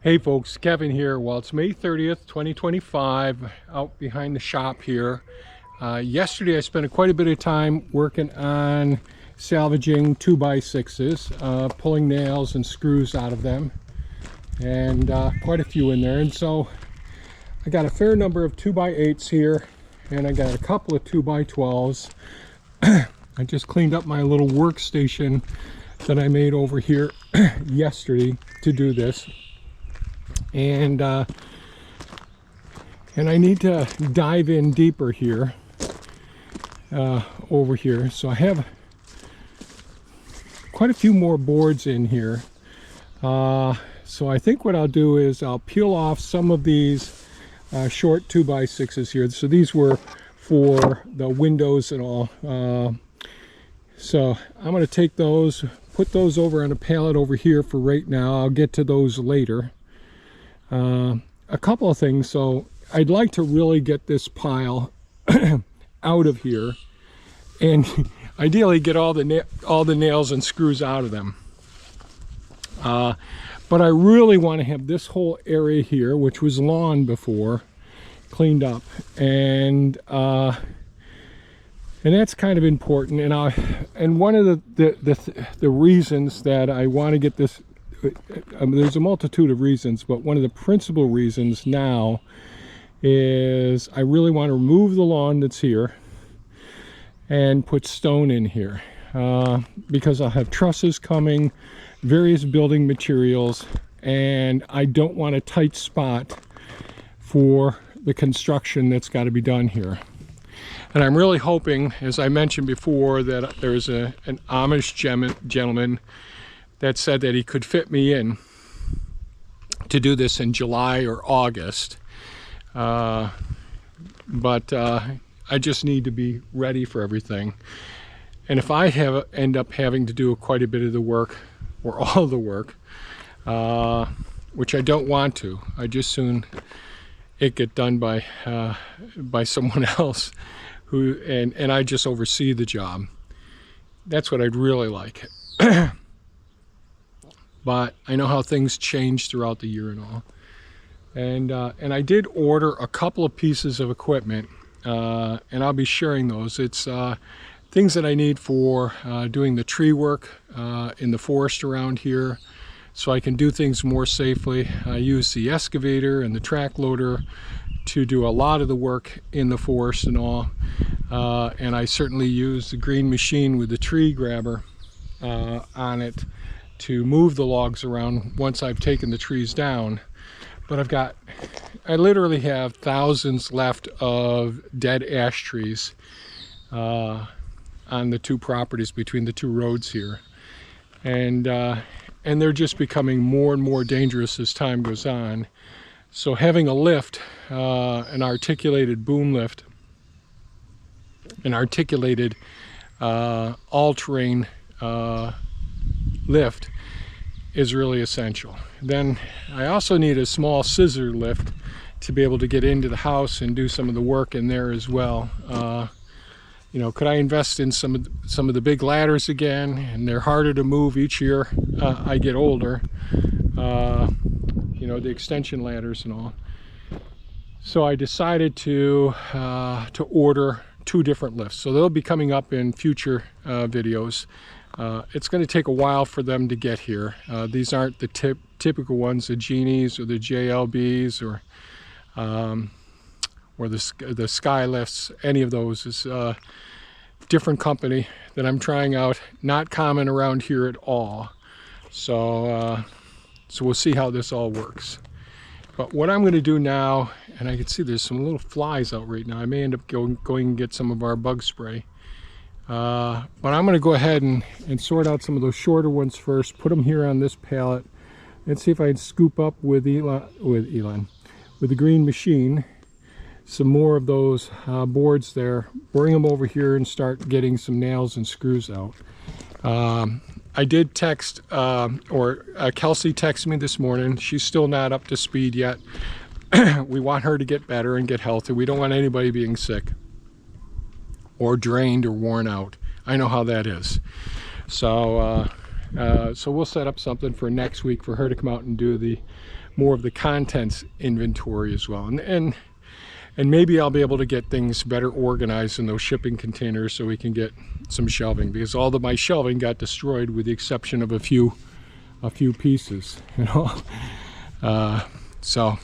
Hey folks, Kevin here. Well, it's May 30th, 2025, out behind the shop here. Yesterday I spent quite a bit of time working on salvaging 2x6s, pulling nails and screws out of them, and quite a few in there. And so I got a fair number of 2x8s here, and I got a couple of 2x12s. I just cleaned up my little workstation that I made over here yesterday to do this. And I need to dive in deeper here, over here. So I have quite a few more boards in here. So I think what I'll do is I'll peel off some of these short 2x6s here. So these were for the windows and all. So I'm going to take those, put those over on a pallet over here for right now. I'll get to those later. A couple of things. So I'd like to really get this pile out of here, and ideally get all the nails and screws out of them. But I really want to have this whole area here, which was lawn before, cleaned up, and that's kind of important. And one of the reasons that I want to get this. There's a multitude of reasons, but one of the principal reasons now is I really want to remove the lawn that's here and put stone in here, because I'll have trusses coming, various building materials, and I don't want a tight spot for the construction that's got to be done here. And I'm really hoping, as I mentioned before, that there's an Amish gentleman that said that he could fit me in to do this in July or August. But I just need to be ready for everything. And if I end up having to do quite a bit of the work, or all the work, which I don't want to, I just soon it get done by someone else and I just oversee the job. That's what I'd really like. But I know how things change throughout the year and all. And I did order a couple of pieces of equipment, and I'll be sharing those. It's things that I need for doing the tree work in the forest around here, so I can do things more safely. I use the excavator and the track loader to do a lot of the work in the forest and all. And I certainly use the green machine with the tree grabber on it to move the logs around once I've taken the trees down. But I literally have thousands left of dead ash trees on the two properties between the two roads here. And they're just becoming more and more dangerous as time goes on. So having a lift, an articulated boom lift, an articulated all-terrain lift is really essential. Then I also need a small scissor lift to be able to get into the house and do some of the work in there as well. You know, could I invest in some of the big ladders again? And they're harder to move each year I get older. You know, the extension ladders and all. So I decided to order two different lifts. So they'll be coming up in future videos. It's going to take a while for them to get here. These aren't the typical ones, the Genies or the JLBs or the Sky lifts. Any of those is a different company that I'm trying out. Not common around here at all. So we'll see how this all works. But what I'm going to do now, and I can see there's some little flies out right now. I may end up going and get some of our bug spray. But I'm going to go ahead and sort out some of those shorter ones first, put them here on this pallet, and see if I can scoop up with the green machine some more of those boards there, bring them over here and start getting some nails and screws out. I did text, Kelsey texted me this morning. She's still not up to speed yet. We want her to get better and get healthy. We don't want anybody being sick or drained or worn out. I know how that is. So So we'll set up something for next week for her to come out and do the more of the contents inventory as well. And maybe I'll be able to get things better organized in those shipping containers so we can get some shelving, because all of my shelving got destroyed with the exception of a few pieces, you know. So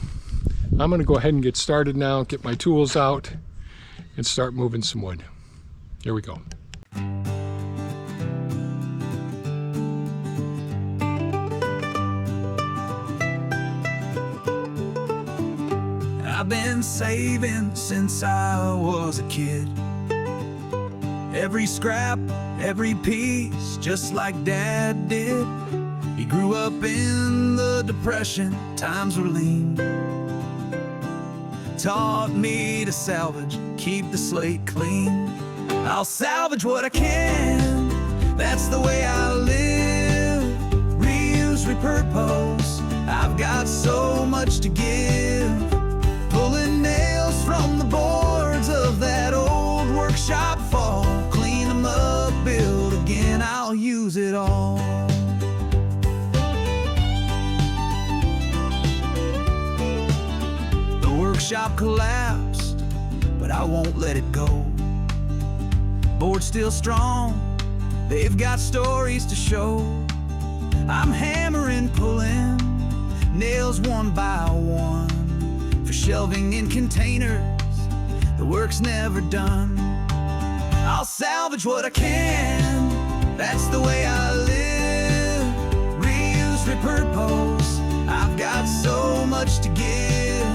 I'm going to go ahead and get started now, get my tools out, and start moving some wood. Here we go. I've been saving since I was a kid. Every scrap, every piece, just like Dad did. He grew up in the Depression, times were lean. Taught me to salvage, keep the slate clean. I'll salvage what I can, that's the way I live. Reuse, repurpose, I've got so much to give. Pulling nails from the boards of that old workshop fall. Clean them up, build again, I'll use it all. The workshop collapsed, but I won't let it go. Board's still strong, they've got stories to show. I'm hammering, pulling nails one by one. For shelving in containers, the work's never done. I'll salvage what I can, that's the way I live. Reuse, repurpose, I've got so much to give.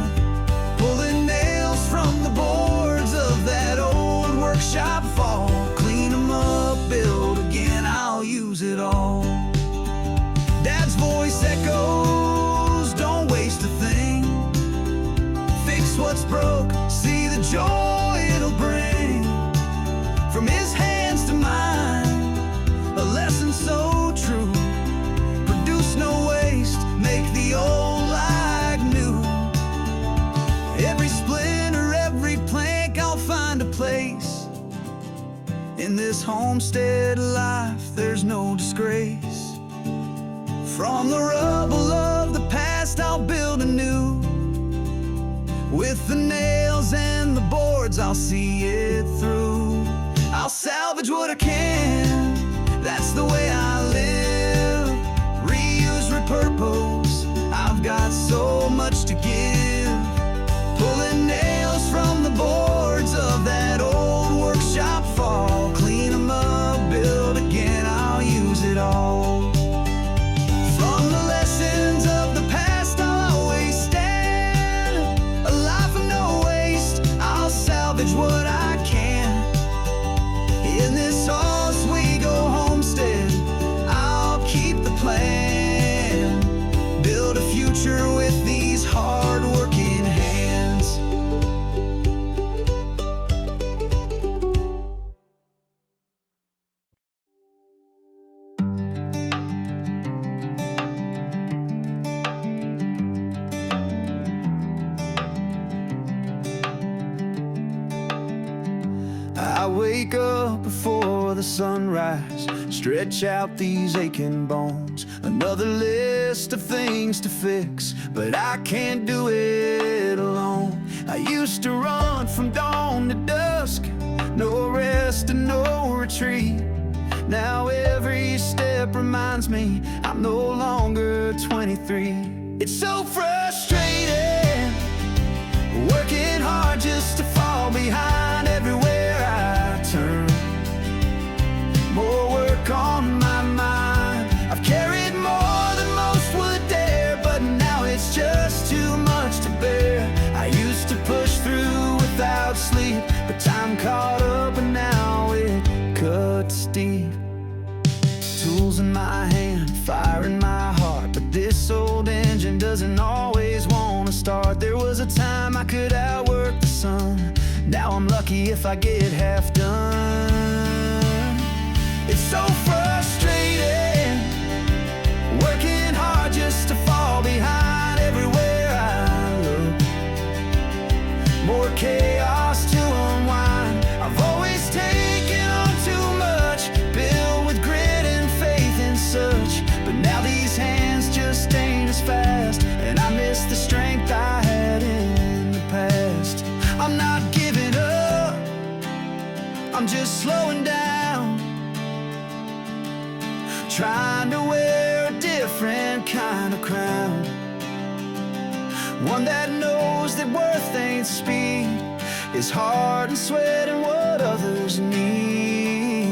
Pulling nails from the boards of that old workshop fall. Clean them up, build again, I'll use it all. Dad's voice echoes, don't waste a thing. Fix what's broke, see the joy it'll bring. From his hands to mine, a lesson so true. Produce no waste, make the old like new. Every splinter, every plank, I'll find a place. In this homestead life, there's no disgrace. From the rubble of the past, I'll build anew. With the nails and the boards, I'll see it through. I'll salvage what I can, that's the way I live. Reuse, repurpose, I've got so much to give. Pulling nails from the boards of that old workshop fall. Clean them up, build again, I'll use it all. From the lessons of the past, I'll always stand. A life of no waste, I'll salvage what I can. In this house we go homestead, I'll keep the plan. Build a future with these hard-working hands. I wake up before the sunrise, stretch out these aching bones. Another list of things to fix, but I can't do it alone. I used to run from dawn to dusk, no rest and no retreat. Now every step reminds me I'm no longer 23. It's so frustrating, working hard just to fall behind everywhere I turn. More work on my mind, I've carried more than most would dare, but now it's just too much to bear. I used to push through without sleep, but time caught up and now it cuts deep. Tools in my hand, fire in my heart, but this old engine doesn't always want to start. There was a time I could outwork the sun, now I'm lucky if I get half done. It's so frustrating, working hard just to fall behind everywhere I look. More chaos to unwind, I've always taken on too much, built with grit and faith in such I'm just slowing down, trying to wear a different kind of crown, one that knows that worth ain't speed, it's heart and sweat and what others need.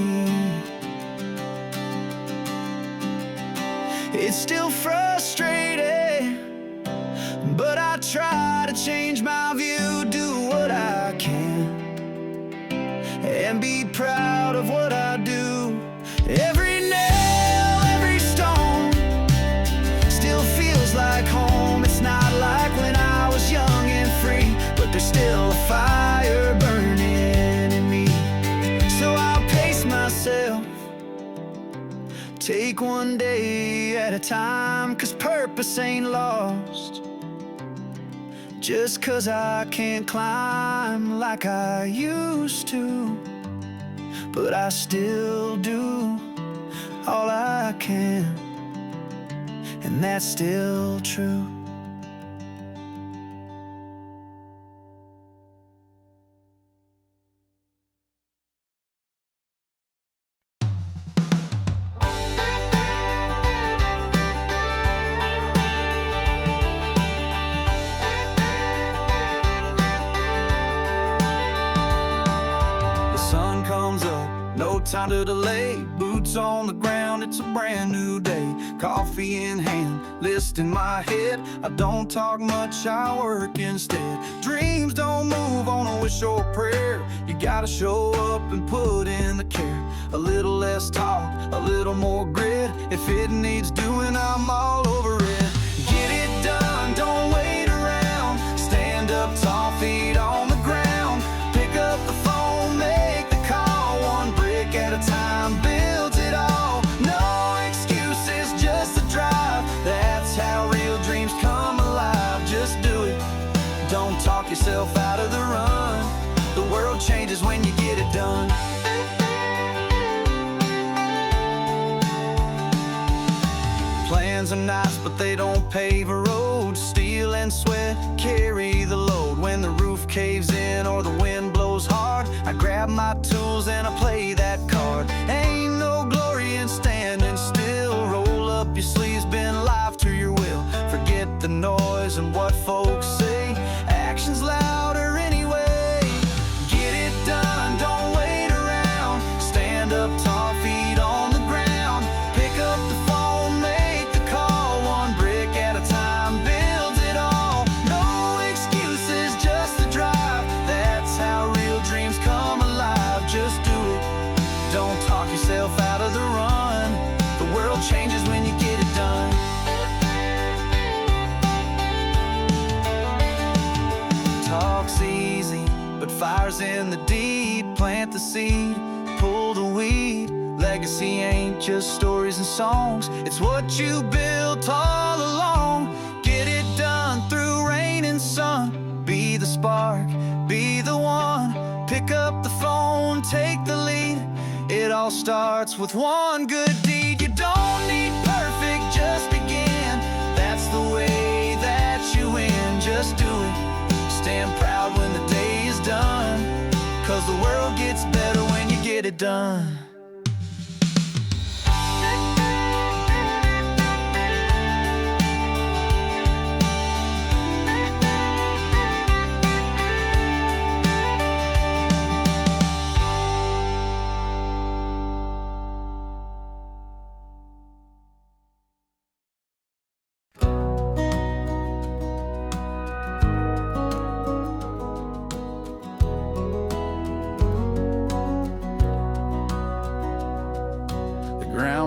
It's still frustrating, but I try to change my view, do what I can, and be proud of what I do. Every nail, every stone still feels like home. It's not like when I was young and free, but there's still a fire burning in me. So I'll pace myself, take one day at a time, 'cause purpose ain't lost just 'cause I can't climb like I used to, but I still do all I can, and that's still true. No time to delay, boots on the ground, it's a brand new day. Coffee in hand, list in my head. I don't talk much, I work instead. Dreams don't move on a wish or prayer. You gotta show up and put in the care. A little less talk, a little more grit. If it needs doing, I'm all over it. Get it done, don't wait around. Stand up tall, feet on the ground. Pick up the phone, make the call. One brick at a time builds it all. No excuses, just the drive. That's how real dreams come alive. Just do it, don't talk yourself out of the run. The world changes when you get it done. Plans are nice, but they don't pave a road. Steel and sweat carry the load. When the roof caves in or the wind blows hard, I grab my tools and I play that card. Ain't no glory in standing still. Roll up your sleeves, bend life to your will. Forget the noise and what folks say. Action's louder anyway. Get it done, don't wait around. Stand up tall, feet on the ground. Pick up the phone, make the call. One brick at a time builds it all. No excuses, just the drive. That's how real dreams come alive. Just do it, don't talk yourself out of the run. The world changes when you get it done. Talk's easy, but fire's in the deed. Plant the seed, pull the weed. Legacy ain't just stories and songs, it's what you built all along. Get it done through rain and sun. Be the spark, be the one. Pick up the phone, take the lead. It all starts with one good deed. You don't need perfect, just begin. That's the way that you win. Just do it, stand proud when the day is done. 'Cause the world gets better when you get it done.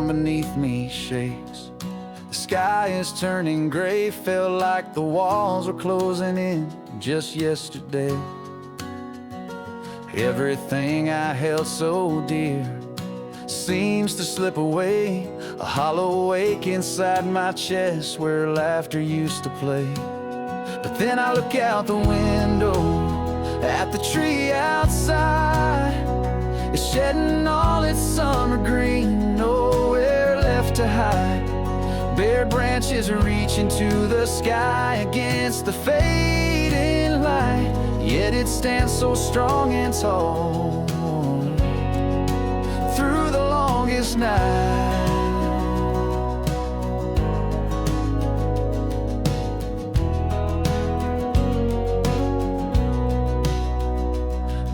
Beneath me shakes, the sky is turning gray. Felt like the walls were closing in just yesterday. Everything I held so dear seems to slip away. A hollow ache inside my chest where laughter used to play. But then I look out the window at the tree outside. It's shedding all its summer green, nowhere left to hide. Bare branches are reaching to the sky against the fading light. Yet it stands so strong and tall. longest night.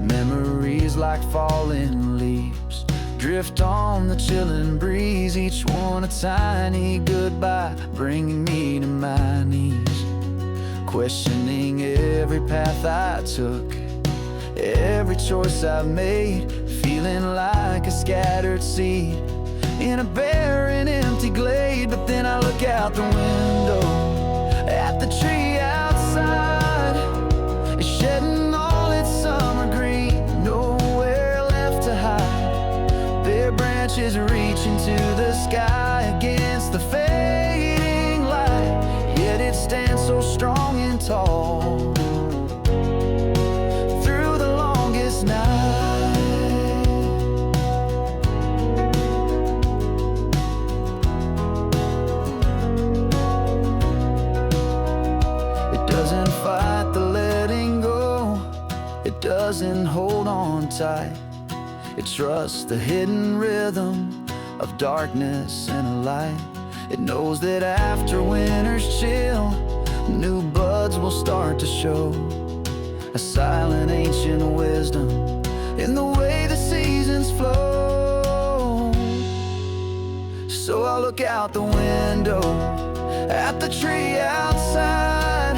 Memories like falling leaves drift on the chilling breeze, each one a tiny goodbye, bringing me to my knees. Questioning every path I took, every choice I've made, feeling like a scattered seed in a barren, empty glade. But then I look out the window at the tree outside, it's shedding all its summer green, nowhere left to hide. Bare branches reaching to the sky against the fading light, yet it stands so strong and tall through the longest night. It doesn't fight the letting go, it doesn't hold on tight. It trusts the hidden rhythm of darkness and a light. It knows that after winter's chill, new buds will start to show, a silent ancient wisdom in the way the seasons flow. So I look out the window at the tree outside,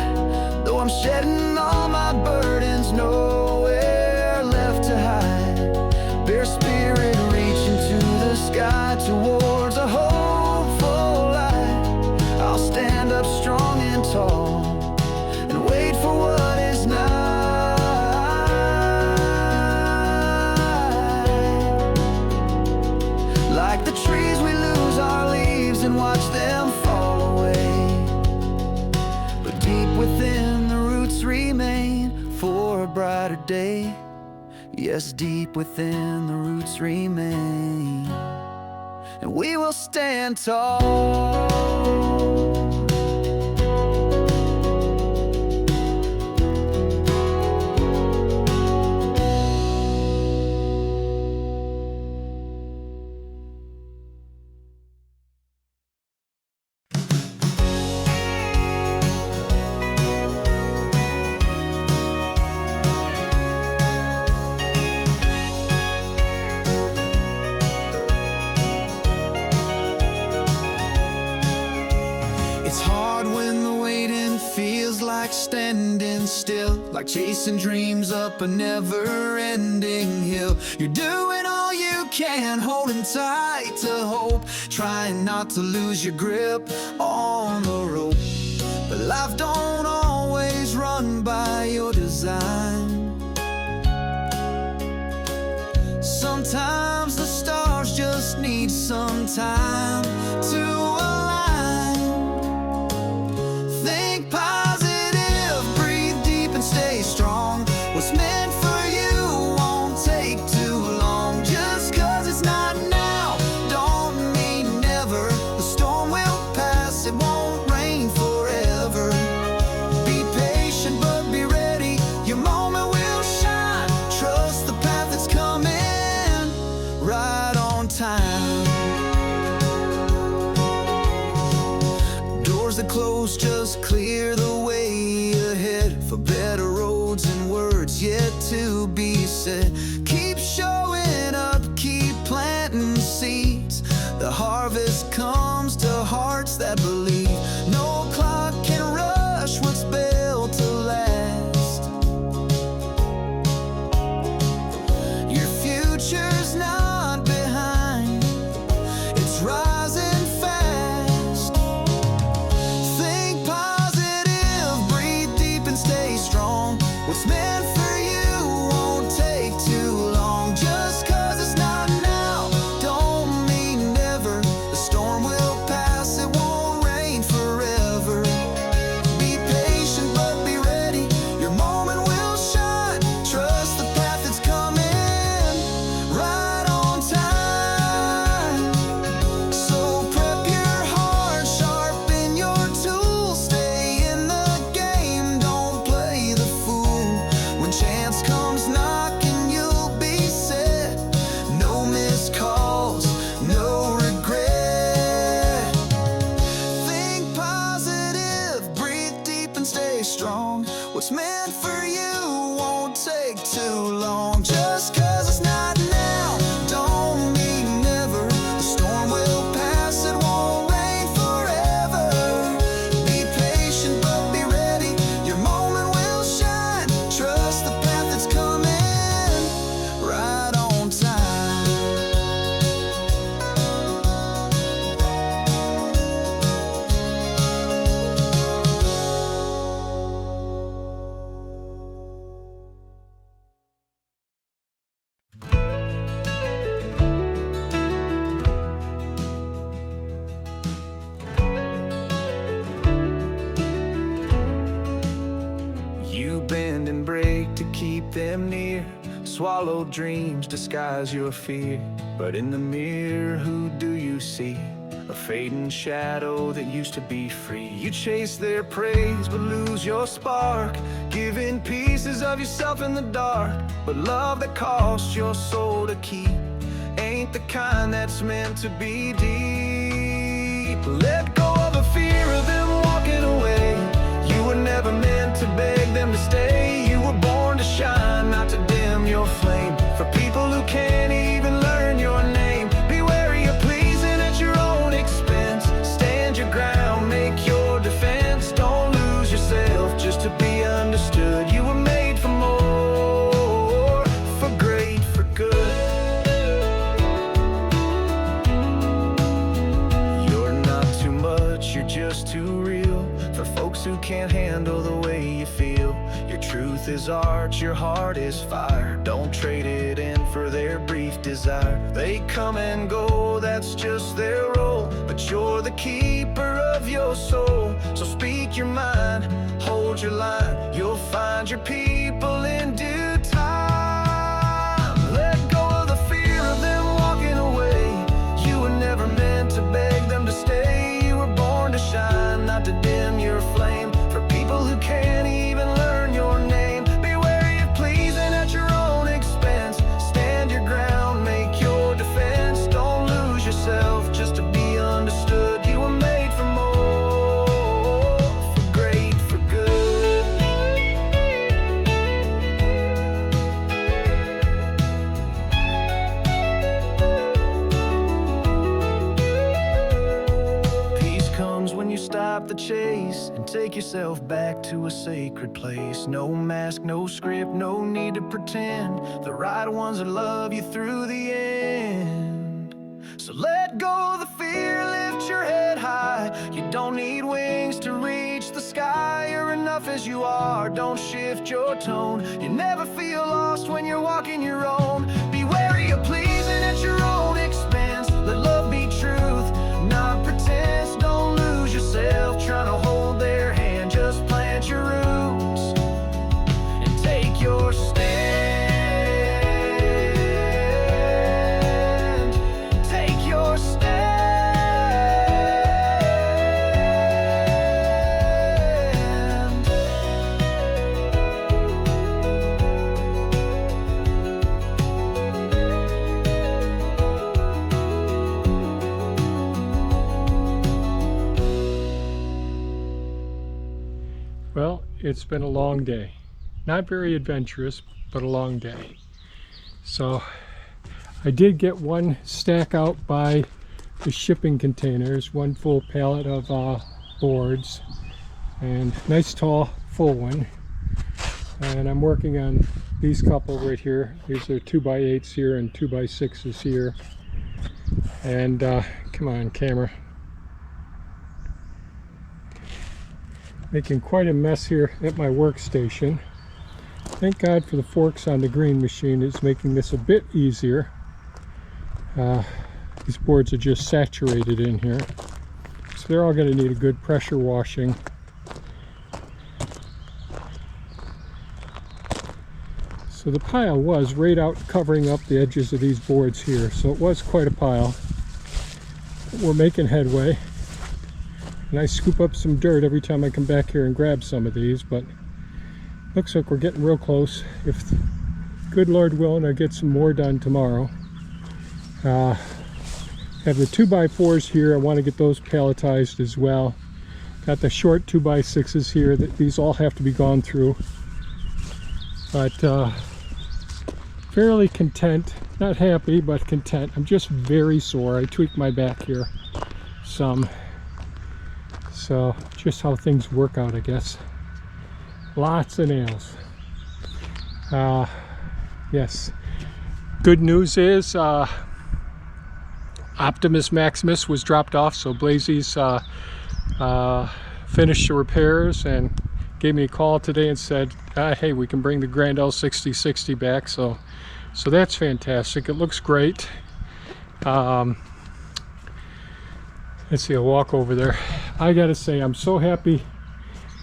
though I'm shedding all my burdens, nowhere left to hide. Bare spirit reaching to the sky towards a hopeful light. I'll stand up strong and tall and wait for what is nigh. Like the trees, we lose our leaves and watch them fall away, but deep within the roots remain for a brighter day. Yes, deep within the roots remain, and we will stand tall. It's hard when the waiting feels like standing still, like chasing dreams up a never-ending hill. You're doing all you can, holding tight to hope, trying not to lose your grip on the rope. But life don't always run by your design. Sometimes the stars just need some time to align. Think positive, breathe deep and stay strong. What's meant for you won't take too long. Just 'cause it's not now don't mean never. The storm will pass, it won't rain forever. Be patient but be ready, your moment will shine. Trust the path that's coming, right on time. Doors that close just clear the way ahead, for better roads and words yet to be said. Keep showing up, keep planting seeds. The harvest comes to hearts that believe. No clock can rush what's built to last. Your future's not behind, it's rising fast. Think positive, breathe deep and stay strong. What's meant for you won't take too long. Just 'cause it's not now don't mean never. The storm will pass, it won't rain strong. What's meant for you won't take too long. Just 'cause it's not now don't mean never. The storm will pass, it won't rain forever. Be patient but be ready, your moment will shine. Trust the path that's coming right on time. You bend and break to keep them near. Swallowed dreams disguise your fear. But in the mirror, who do you see? A fading shadow that used to be free. You chase their praise but lose your spark, giving pieces of yourself in the dark. But love that costs your soul to keep ain't the kind that's meant to be deep. Let go of the fear of them walking away. You were never meant to beg them to stay. You were born to shine, not to dim your flame. For people who can't even learn your name, be wary of pleasing at your own expense. Stand your ground, make your defense. Don't lose yourself just to be understood. You were made for more, for great, for good. You're not too much, you're just too real. For folks who can't handle the way you feel. Your truth is art, your heart is fire. Don't trade it in for their brief desire. They come and go, that's just their role. But you're the keeper of your soul. So speak your mind, hold your line. You'll find your people in due time. Let go of the fear of them walking away. You were never meant to beg them to stay. You were born to shine, not to dim your flame. For people who can't even learn your name, be wary of pleasing at your own expense. Stand your ground, make your defense. Don't lose yourself just to be understood. You were made for more, for great, for good. Peace comes when you stop the chase and take yourself back to a sacred place. No mask, no script, no need to pretend. The right ones that love you through the end. So let go of the fear, lift your head high. You don't need wings to reach the sky. You're enough as you are, don't shift your tone. You never feel lost when you're walking your own. Be wary of pleasing at your own expense. Let love be truth, not pretense. Don't lose yourself trying to hold their hand. Just plant your roots and take your stand. Take your stand. Well, it's been a long day. Not very adventurous, but a long day. So I did get one stack out by the shipping containers, one full pallet of boards, and nice tall full one. And I'm working on these couple right here. These are 2x8s here and 2x6s here. And come on, camera. Making quite a mess here at my workstation. Thank God for the forks on the green machine. It's making this a bit easier. These boards are just saturated in here, so they're all going to need a good pressure washing. So the pile was right out covering up the edges of these boards here, so it was quite a pile. We're making headway. And I scoop up some dirt every time I come back here and grab some of these, but looks like we're getting real close. If good Lord willing, I get some more done tomorrow. I have the 2x4s here. I want to get those palletized as well, Got the short 2x6s here. These all have to be gone through. But fairly content. Not happy, but content. I'm just very sore. I tweaked my back here some. So just how things work out, I guess. Lots of nails. Yes. Good news is Optimus Maximus was dropped off, so Blazy's finished the repairs and gave me a call today and said, hey, we can bring the Grand L6060 back. So that's fantastic. It looks great. Let's see, I'll walk over there. I gotta say, I'm so happy.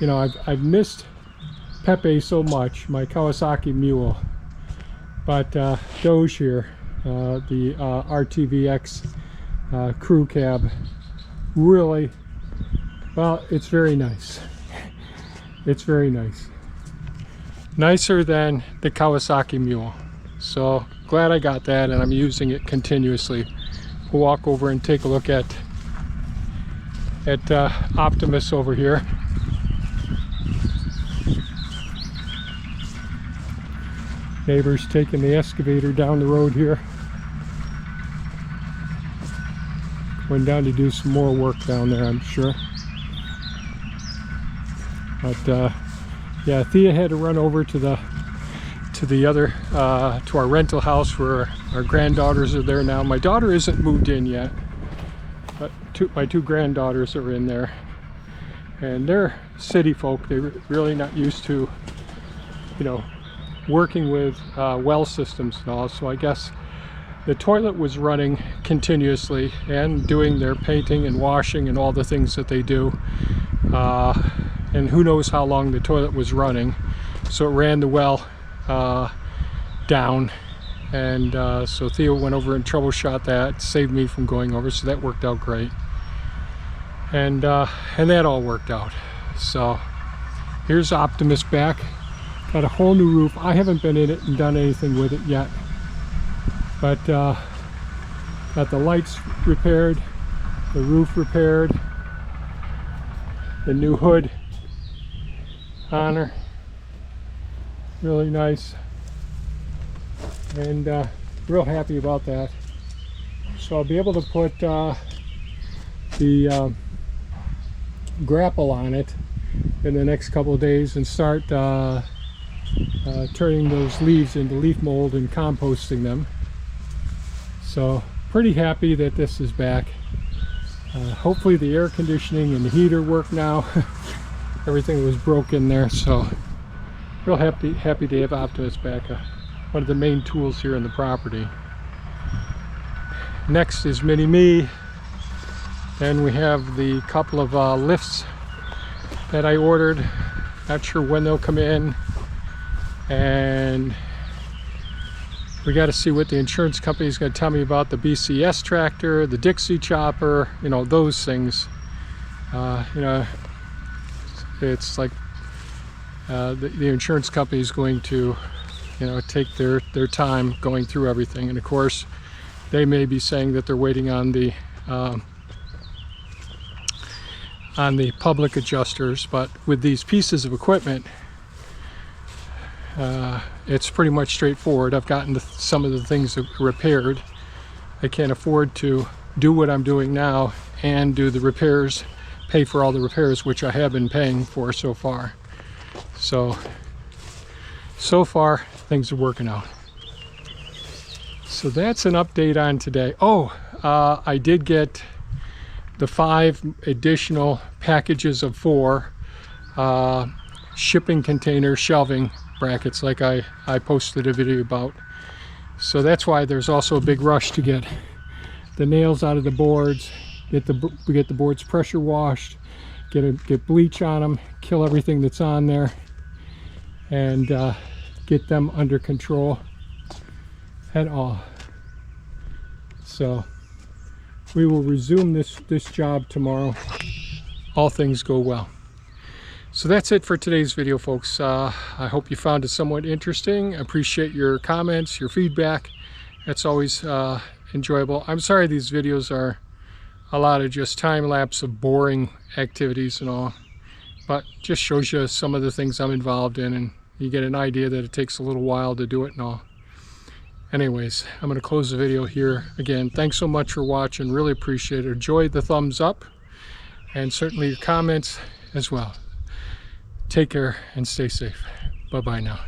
You know, I've missed Pepe so much, my Kawasaki mule. But Doge here, the RTVX crew cab, really, well, it's very nice. It's very nice. Nicer than the Kawasaki mule. So glad I got that, and I'm using it continuously. We'll walk over and take a look at Optimus over here. Neighbors taking the excavator down the road here. Going down to do some more work down there, I'm sure. But yeah, Thea had to run over to the other to our rental house where our granddaughters are there now. My daughter isn't moved in yet, but my two granddaughters are in there, and they're city folk. They're really not used to, you know, working with well systems and all. So I guess the toilet was running continuously and doing their painting and washing and all the things that they do, and who knows how long the toilet was running. So it ran the well down, and so Theo went over and troubleshot that, saved me from going over, so that worked out great. And that all worked out. So here's Optimus back. Got a whole new roof. I haven't been in it and done anything with it yet, but got the lights repaired, the roof repaired, the new hood on her, really nice, and real happy about that. So I'll be able to put the grapple on it in the next couple of days and start turning those leaves into leaf mold and composting them. So pretty happy that this is back. Hopefully the air conditioning and the heater work now. Everything was broken there, so real happy to have Optimus back. One of the main tools here in the property. Next is Mini Me. Then we have the couple of lifts that I ordered. Not sure when they'll come in, and we got to see what the insurance company is going to tell me about the BCS tractor, the Dixie chopper, you know, those things. You know, it's like the insurance company is going to, you know, take their time going through everything, and of course they may be saying that they're waiting on the public adjusters. But with these pieces of equipment, it's pretty much straightforward. I've gotten some of the things repaired. I can't afford to do what I'm doing now and do the repairs, pay for all the repairs, which I have been paying for so far. So far things are working out. So that's an update on today. Oh, I did get the 5 additional packages of 4 shipping container shelving brackets, like I posted a video about. So that's why there's also a big rush to get the nails out of the boards, get the boards pressure washed, get bleach on them, kill everything that's on there, and get them under control and all. So we will resume this job tomorrow, all things go well. So that's it for today's video, folks. I hope you found it somewhat interesting. I appreciate your comments, your feedback. That's always enjoyable. I'm sorry these videos are a lot of just time lapse of boring activities and all, but just shows you some of the things I'm involved in, and you get an idea that it takes a little while to do it and all. Anyways, I'm going to close the video here. Again, thanks so much for watching. Really appreciate it. Enjoy the thumbs up and certainly your comments as well. Take care and stay safe. Bye-bye now.